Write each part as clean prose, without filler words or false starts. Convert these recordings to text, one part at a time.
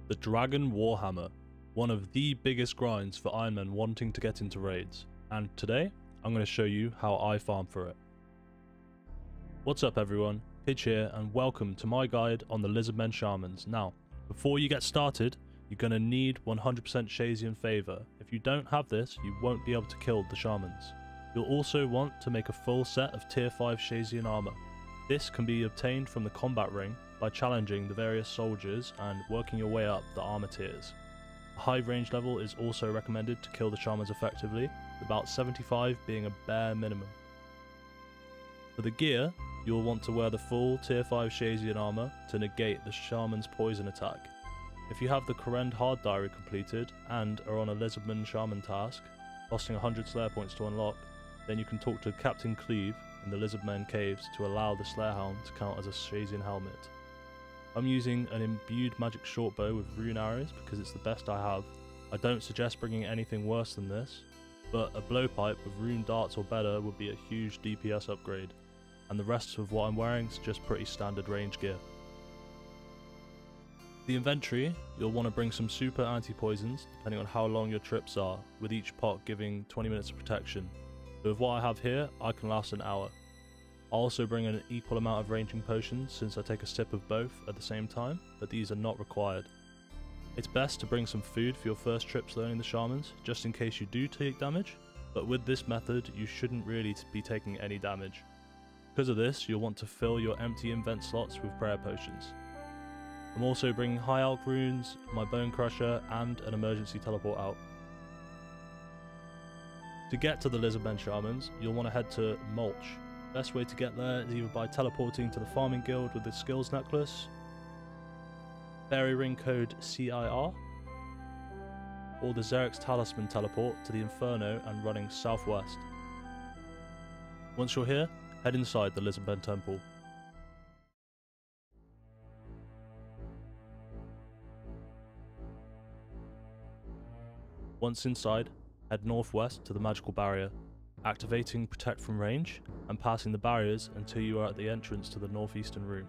The Dragon Warhammer, one of the biggest grinds for Ironman wanting to get into raids, and today I'm going to show you how I farm for it. What's up everyone, Pidge here and welcome to my guide on the Lizardmen Shamans. Now, before you get started, you're going to need 100% Shazian favor. If you don't have this, you won't be able to kill the Shamans. You'll also want to make a full set of tier 5 Shazian armor. This can be obtained from the combat ring by challenging the various soldiers and working your way up the armor tiers. A high range level is also recommended to kill the Shamans effectively, with about 75 being a bare minimum. For the gear, you'll want to wear the full tier 5 Shazian armor to negate the Shaman's poison attack. If you have the Korend Hard Diary completed and are on a Lizardmen Shaman task, costing 100 Slayer points to unlock, then you can talk to Captain Cleave in the Lizardmen caves to allow the Slayer Helm to count as a Shazian helmet. I'm using an imbued magic shortbow with rune arrows because it's the best I have. I don't suggest bringing anything worse than this, but a blowpipe with rune darts or better would be a huge DPS upgrade, and the rest of what I'm wearing is just pretty standard range gear. The inventory, you'll want to bring some super anti-poisons depending on how long your trips are, with each pot giving 20 minutes of protection. So with what I have here, I can last an hour. I'll also bring an equal amount of ranging potions since I take a sip of both at the same time, but these are not required. It's best to bring some food for your first trips learning the Shamans, just in case you do take damage, but with this method you shouldn't really be taking any damage. Because of this, you'll want to fill your empty invent slots with prayer potions. I'm also bringing high alch runes, my bone crusher, and an emergency teleport out. To get to the Lizardmen Shamans, you'll want to head to Mulch. Best way to get there is either by teleporting to the farming guild with the skills necklace, fairy ring code CIR, or the Xeric's talisman teleport to the Inferno and running southwest. Once you're here, head inside the Lizardmen temple. Once inside, head northwest to the magical barrier, activating protect from range and passing the barriers until you are at the entrance to the northeastern room.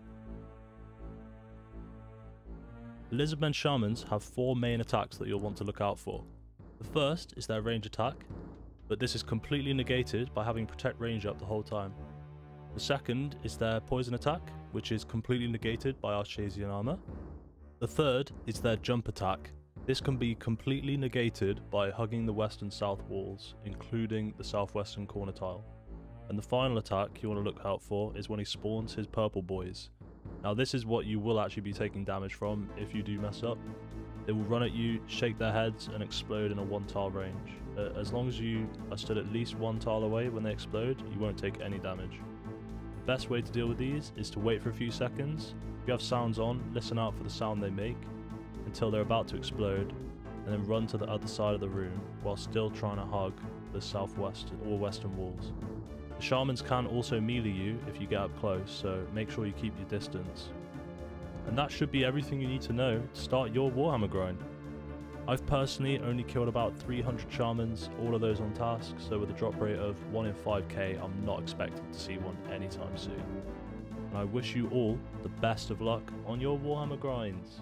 The Lizardmen Shamans have 4 main attacks that you'll want to look out for. The first is their range attack, but this is completely negated by having protect range up the whole time. The second is their poison attack, which is completely negated by our Shazian armor. The third is their jump attack. This can be completely negated by hugging the west and south walls, including the southwestern corner tile. And the final attack you want to look out for is when he spawns his purple boys. Now this is what you will actually be taking damage from if you do mess up. They will run at you, shake their heads and explode in a 1 tile range. As long as you are stood at least 1 tile away when they explode, you won't take any damage. The best way to deal with these is to wait for a few seconds. If you have sounds on, listen out for the sound they make until they're about to explode, and then run to the other side of the room while still trying to hug the southwest or western walls. The Shamans can also melee you if you get up close, so make sure you keep your distance. And that should be everything you need to know to start your Warhammer grind. I've personally only killed about 300 Shamans, all of those on task, so with a drop rate of 1 in 5k, I'm not expecting to see one anytime soon. And I wish you all the best of luck on your Warhammer grinds.